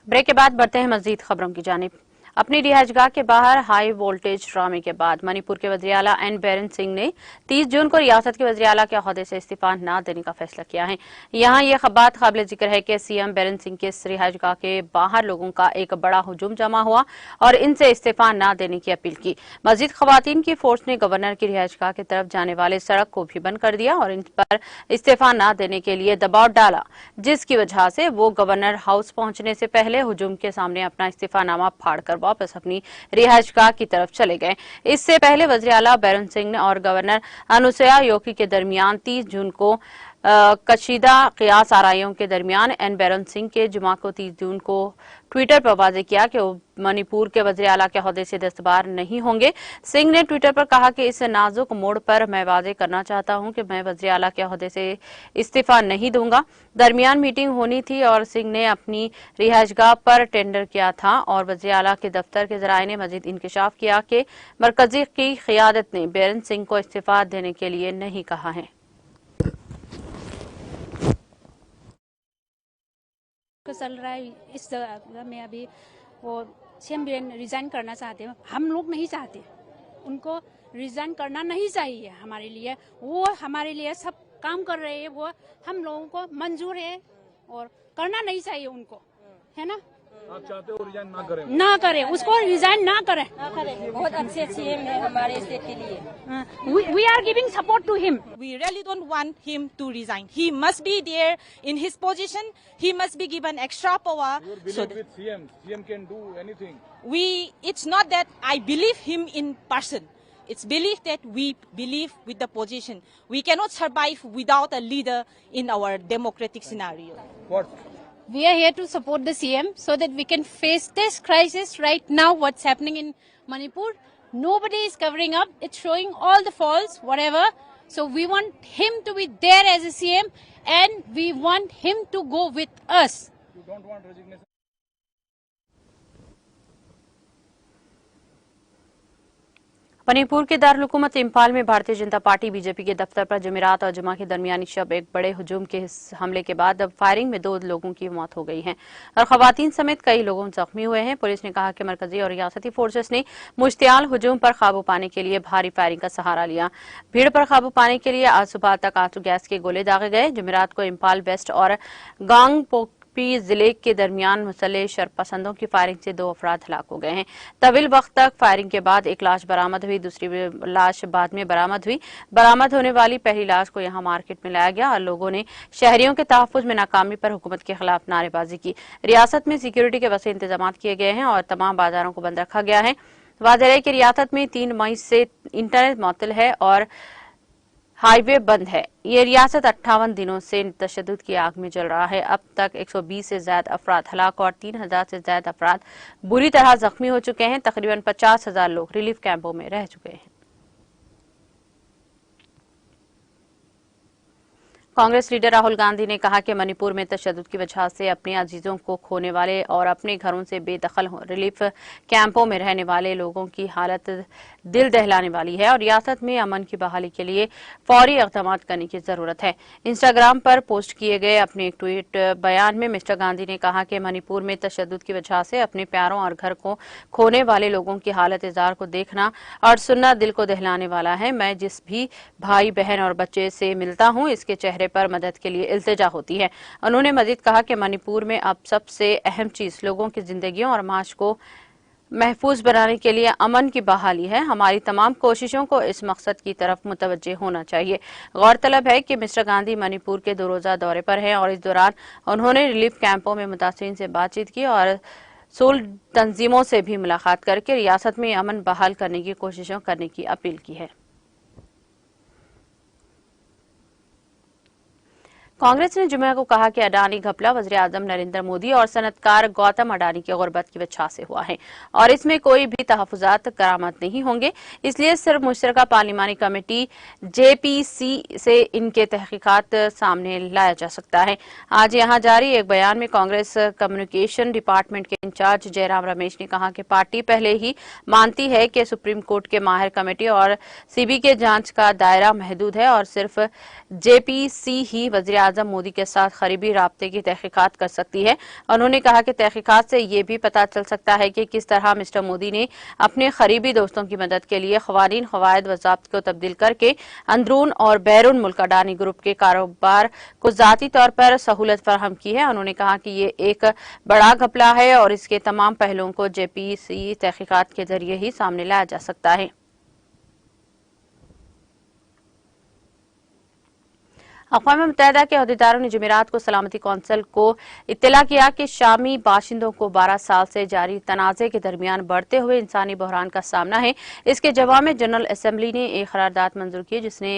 Break के बाद बढ़ते हैं मजीद खबरों की जानिब। अपनी रिहाइशगाह के बाहर हाई वोल्टेज ड्रामे के बाद मणिपुर के वज़ीर आला एन बीरेन सिंह ने 30 जून को रियासत के वज़ीर आला के ओहदे से इस्तीफा न देने का फैसला किया है। यहाँ ये बात काबिल जिक्र है कि सीएम बीरेन सिंह के रिहाइशगाह के बाहर लोगों का एक बड़ा हुजूम जमा हुआ और इनसे इस्तीफा न देने की अपील की। मजीद खवातीन की फोर्स ने गवर्नर की रिहाइशगाह की तरफ जाने वाले सड़क को भी बंद कर दिया और इन पर इस्तीफा न देने के लिए दबाव डाला, जिसकी वजह से वो गवर्नर हाउस पहुंचने से पहले हुजूम के सामने अपना इस्तीफानामा फाड़कर वापस अपनी रिहाइशगाह की तरफ चले गए। इससे पहले वज़ीर आला बीरेन सिंह और गवर्नर अनुसुईया उइके के दरमियान 30 जून को कशीदा क़ियास आराइयों के दरमियान एन बीरेन सिंह के जुमा को 30 जून को ट्विटर पर वाज़ेह किया कि वो मणिपुर के वज़ीर आला के ओहदे से दस्तबार नहीं होंगे। सिंह ने ट्विटर पर कहा कि इस नाजुक मोड़ पर मैं वाज़ेह करना चाहता हूं कि मैं वज़ीर आला के ओहदे से इस्तीफा नहीं दूंगा। दरमियान मीटिंग होनी थी और सिंह ने अपनी रिहाइशगाह पर टेंडर किया था और वज़ीर आला के दफ्तर के ज़राए ने मजीद इंकशाफ किया कि मरकजी की क़ियादत ने बीरेन सिंह को इस्तीफा देने के लिए नहीं कहा है। चल रहा है इस में अभी वो सीएम बीरेन रिजाइन करना चाहते हैं। हम लोग नहीं चाहते, उनको रिजाइन करना नहीं चाहिए। हमारे लिए वो हमारे लिए सब काम कर रहे हैं, वो हम लोगों को मंजूर है और करना नहीं चाहिए उनको, है ना। आप चाहते हो रिजाइन ना करें, उसको रिजाइन ना करें। बहुत अच्छे सीएम है हमारे स्टेट के लिए। We are giving support to him. We really don't want him to resign. He must be there in his position. He must be given extra power. So with CM can do anything. It's not that I believe him in person. It's belief that we believe with the position. We cannot survive without a leader in our democratic scenario. What? We are here to support the CM so that we can face this crisis right now. What's happening in Manipur? Nobody is covering up. It's showing all the faults, whatever. So we want him to be there as a CM and we want him to go with us. You don't want resignation? Manipur के दारुल-हुकूमत इम्फाल में Bharatiya Janata party BJP के दफ्तर पर जुमेरात और जुमा के दरमियानी शब एक बड़े हुजूम के हमले के बाद अब फायरिंग में 2 लोगों की मौत हो गई है और खवातीन समेत कई लोग जख्मी हुए हैं। पुलिस ने कहा कि मरकजी और रियासती फोर्सेस ने मुश्तियाल हुजूम पर काबू पाने के लिए भारी फायरिंग का सहारा लिया। भीड़ पर काबू पाने के लिए आज सुबह तक आंसू गैस के गोले दागे गए। जुमेरात को इम्फाल वेस्ट और गांगपोकपी जिले के दरमियान मुसल्लह शरपसंदों की फायरिंग से 2 अफराद हलाक हो गए हैं। तवील वक्त तक फायरिंग के बाद एक लाश बरामद हुई, दूसरी लाश बाद में बरामद हुई। बरामद होने वाली पहली लाश को यहां मार्केट में लाया गया और लोगों ने शहरियों के तहफ्फुज में नाकामी पर हुकूमत के खिलाफ नारेबाजी की। रियासत में सिक्योरिटी के वसी इंतजाम किए गए हैं और तमाम बाजारों को बंद रखा गया है। वाज़ेह है कि रियासत में 3 मई से इंटरनेट मुअत्तल है और हाईवे बंद है। ये रियासत 58 दिनों से तशद्दुद की आग में जल रहा है। अब तक 120 से ज्यादा अफराद हलाक और 3000 से ज्यादा अफराद बुरी तरह जख्मी हो चुके हैं। तकरीबन 50,000 लोग रिलीफ कैंपों में रह चुके हैं। कांग्रेस लीडर राहुल गांधी ने कहा कि मणिपुर में तशद्दुद की वजह से अपने अजीजों को खोने वाले और अपने घरों से बेदखल रिलीफ कैंपों में रहने वाले लोगों की हालत दिल दहलाने वाली है और रियासत में अमन की बहाली के लिए फौरी इक़दाम करने की जरूरत है। इंस्टाग्राम पर पोस्ट किए गए अपने एक ट्वीट बयान में मिस्टर गांधी ने कहा कि मणिपुर में तशद्दुद की वजह से अपने प्यारों और घर को खोने वाले लोगों की हालत इज़ार को देखना और सुनना दिल को दहलाने वाला है। मैं जिस भी भाई बहन और बच्चे से मिलता हूं, इसके चेहरे पर मदद के लिए इल्तिजा होती है। उन्होंने मजीद कहा कि मणिपुर में अब सबसे अहम चीज लोगों की जिंदगियों और माश को महफूज बनाने के लिए अमन की बहाली है। हमारी तमाम कोशिशों को इस मकसद की तरफ मुतवज्जे होना चाहिए। गौरतलब है कि मिस्टर गांधी मणिपुर के 2 रोजा दौरे पर हैं और इस दौरान उन्होंने रिलीफ कैंपों में मुतासिरीन से बातचीत की और सुलह तंजीमों से भी मुलाकात करके रियासत में अमन बहाल करने की कोशिशों करने की अपील की है। कांग्रेस ने जुमे को कहा कि अडानी घपला वज़ीर आज़म नरेंद्र मोदी और सनतकार गौतम अडानी की गुर्बत की वजह से हुआ है और इसमें कोई भी तहफ़्फ़ुज़ात करामत नहीं होंगे। इसलिए सिर्फ मुश्तरका पार्लिमानी कमेटी JPC से इनके तहकीकात सामने लाया जा सकता है। आज यहां जारी एक बयान में कांग्रेस कम्युनिकेशन डिपार्टमेंट के इंचार्ज जयराम रमेश ने कहा कि पार्टी पहले ही मानती है कि सुप्रीम कोर्ट के माहिर कमेटी और CB के जांच का दायरा महदूद है और सिर्फ JPC ही वज़ीर आजम मोदी के साथ करीबी राब्ते की तहकीकात कर सकती है। उन्होंने कहा कि तहकीकात से ये भी पता चल सकता है कि किस तरह मिस्टर मोदी ने अपने करीबी दोस्तों की मदद के लिए क़वानीन, क़वायद व ज़ाब्त को तब्दील करके अंदरून और बैरून मुल्क अडानी ग्रुप के कारोबार को ज़ाती तौर पर सहूलत फराहम की है। उन्होंने कहा कि ये एक बड़ा घपला है और इसके तमाम पहलुओं को JPC तहकीकात के जरिए ही सामने लाया जा सकता है। अक़वाम मुत्तहिदा के अहदेदारों ने जुमेरात को सलामती कौंसिल को इत्तला किया कि शामी बाशिंदों को 12 साल से जारी तनाज़े के दरमियान बढ़ते हुए इंसानी बहरान का सामना है। इसके जवाब में जनरल असम्बली ने एक करारदाद मंजूर की जिसने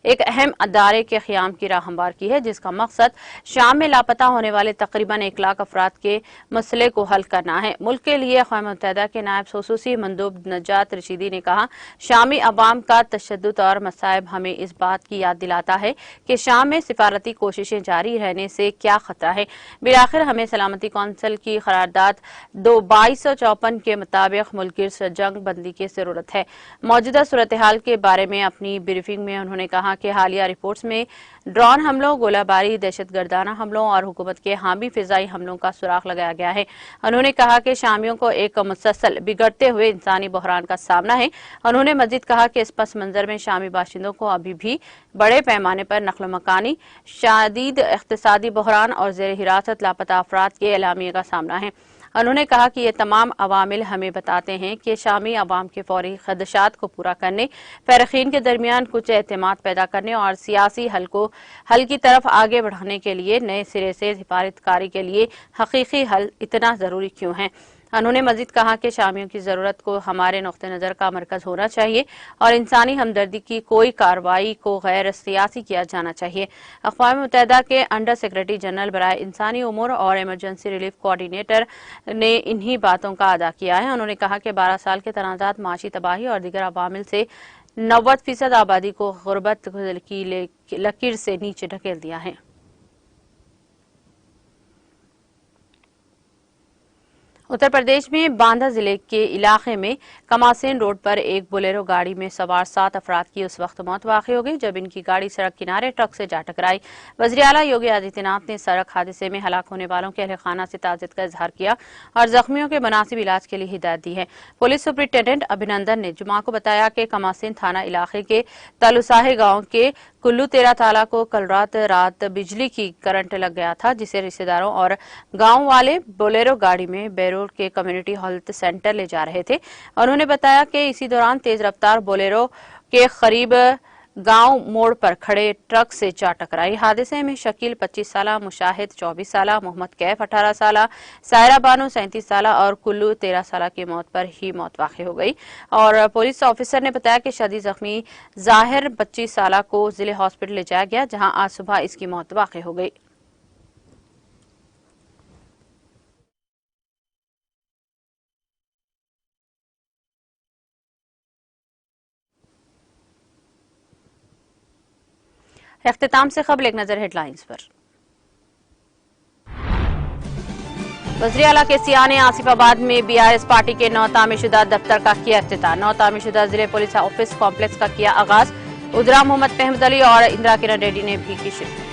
एक अहम अदारे के क़याम की राह हमवार की है, जिसका मकसद शाम में लापता होने वाले तकरीबन 1 लाख अफराद के मसले को हल करना है। मुल्क के लिए अक़वाम मुत्तहिदा के नायब ख़ुसूसी मंदूब नजात रशीदी ने कहा, शामी अवाम का तशद्दुद और मसाइब हमें इस बात की याद दिलाता है कि शाम में सिफारती कोशिशें जारी रहने से क्या खतरा है। बिलाखिर हमें सलामती कौंसिल की करारदाद 2254 के मुताबिक मुल्क गिर जंग बंदी की जरूरत है। मौजूदा सूरत हाल के बारे में अपनी ब्रीफिंग में उन्होंने कहा कि हालिया रिपोर्ट्स में ड्रोन हमलों, गोलाबारी, दहशतगर्दाना हमलों और हुकूमत के हामी फिजाई हमलों का सुराग लगाया गया है। उन्होंने कहा कि शामियों को एक मुसलसल बिगड़ते हुए इंसानी बहरान का सामना है। उन्होंने मजीद कहा कि इस पस मंजर में शामी बाशिंदों को अभी भी बड़े पैमाने पर नकल मकानी, शदीद इक़्तिसादी बहरान और ज़ेर हिरासत लापता अफराद के एलामिया का सामना है। उन्होंने कहा कि ये तमाम अवामिल हमें बताते हैं कि शामी अवाम के फौरी खदशात को पूरा करने, फ़रक़ीन के दरमियान कुछ एतमाद पैदा करने और सियासी हल की तरफ आगे बढ़ाने के लिए नए सिरे से हिफाजतकारी के लिए हकीकी हल इतना ज़रूरी क्यों है। उन्होंने मजीद कहा कि शामियों की ज़रूरत को हमारे नुक़्ते नज़र का मरकज़ होना चाहिए और इंसानी हमदर्दी की कोई कार्रवाई को गैर सियासी किया जाना चाहिए। अक़वाम मुत्तहिदा के अंडर सेक्रेटरी जनरल बराए इंसानी उमूर और इमरजेंसी रिलीफ कोऑर्डिनेटर ने इन्हीं बातों का अदा किया है। उन्होंने कहा कि 12 साल के तनाज़ात, माशी तबाही और दीगर अवामिल से 90% आबादी को गुर्बत की लकीर से नीचे ढकेल दिया है। उत्तर प्रदेश में बांदा जिले के इलाके में कमासेन रोड पर एक बोलेरो गाड़ी में सवार 7 अफराद की उस वक्त मौत वाक़ई हो गई जब इनकी गाड़ी सड़क किनारे ट्रक से जा टकराई। वज़ीर आला योगी आदित्यनाथ ने सड़क हादसे में हलाक होने वालों के अहले खाना से ताज़ियत का इजहार किया और जख्मियों के मुनासिब इलाज के लिए हिदायत दी है। पुलिस सुपरिटेंडेंट अभिनंदन ने जुमा को बताया कि कमासेन थाना इलाके के तलुसाहे गाँव के कुल्लू 13 ताला को कल रात बिजली की करंट लग गया था, जिसे रिश्तेदारों और गांव वाले बोलेरो गाड़ी में बेरोड के कम्युनिटी हेल्थ सेंटर ले जा रहे थे। उन्होंने बताया कि इसी दौरान तेज रफ्तार बोलेरो के करीब गांव मोड़ पर खड़े ट्रक से जा टकराई। हादसे में शकील 25 साला, मुशाहिद 24 साला, मोहम्मद कैफ 18 साला, सायरा बानो 37 साला और कुल्लू 13 साला की मौत पर ही मौत वाक़ई हो गई। और पुलिस ऑफिसर ने बताया कि शदीद जख्मी जाहिर 25 साला को जिले हॉस्पिटल ले जाया गया, जहां आज सुबह इसकी मौत वाक़ई हो गई। इख्तिताम से खबर एक नजर हेडलाइंस पर। वज़ीर आला के सिया ने आसिफाबाद में BRS पार्टी के नौ तामीरशुदा दफ्तर का किया इफ्तिताह। नौ तामीरशुदा जिले पुलिस ऑफिस कॉम्प्लेक्स का किया आगाज। उदरा मोहम्मद महमूद अली और इंदिरा किरण रेड्डी ने भी की शिरकत।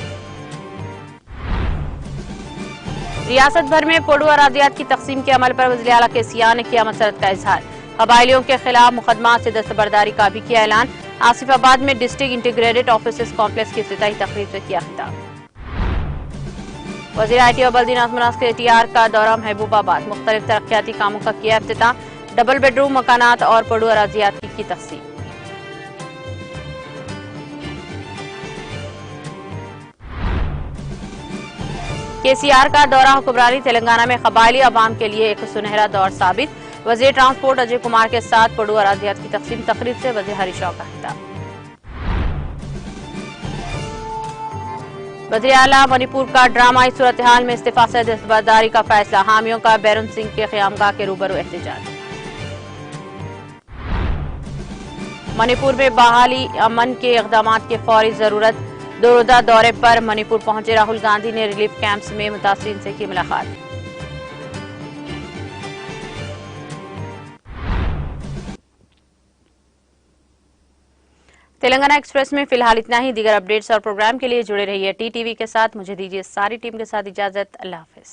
रियासत भर में पोडू अरादियात की तकसीम के अमल पर वज़ीर आला के सिया ने किया मसरत का इजहार। कबायलियों के खिलाफ मुकदमा से दस्तबरदारी का भी किया ऐलान। आसिफाबाद में डिस्ट्रिक्ट इंटीग्रेटेड ऑफिसर्स कॉम्प्लेक्स की इफ्तिताही तकरीब से किया खिताब। वज़ीर IT और बल्दी नाज़ के TR का दौरा महबूबाबाद। मुख्तलिफ तरक्याती कामों का किया इफ्तिताह। डबल बेडरूम मकानात और पोडू अराजियात की तकसीम। KCR का दौरा हुक्मरानी। तेलंगाना में कबायली अवाम के लिए एक सुनहरा दौर साबित। वज़ीर ट्रांसपोर्ट अजय कुमार के साथ पोडू अराजियात की तकसीम तकरीब से वज़ीर हरीश राव का खिताब। वज़ीर आला मणिपुर का ड्रामाई सूरत हाल में इस्तीफा से दस्तबरदारी का फैसला। हामियों का बैरून सिंह के क़यामगाह के रूबरू एहतजाज। मणिपुर में बहाली अमन के इक़दामात की फौरी जरूरत। 2 रोज़ा दौरे पर मणिपुर पहुंचे राहुल गांधी ने रिलीफ कैंप्स में मुतासिरीन से की मुलाकात। तेलंगाना एक्सप्रेस में फिलहाल इतना ही। दीगर अपडेट्स और प्रोग्राम के लिए जुड़े रहिए टीटीवी के साथ। मुझे दीजिए सारी टीम के साथ इजाजत। अल्लाह हाफिज।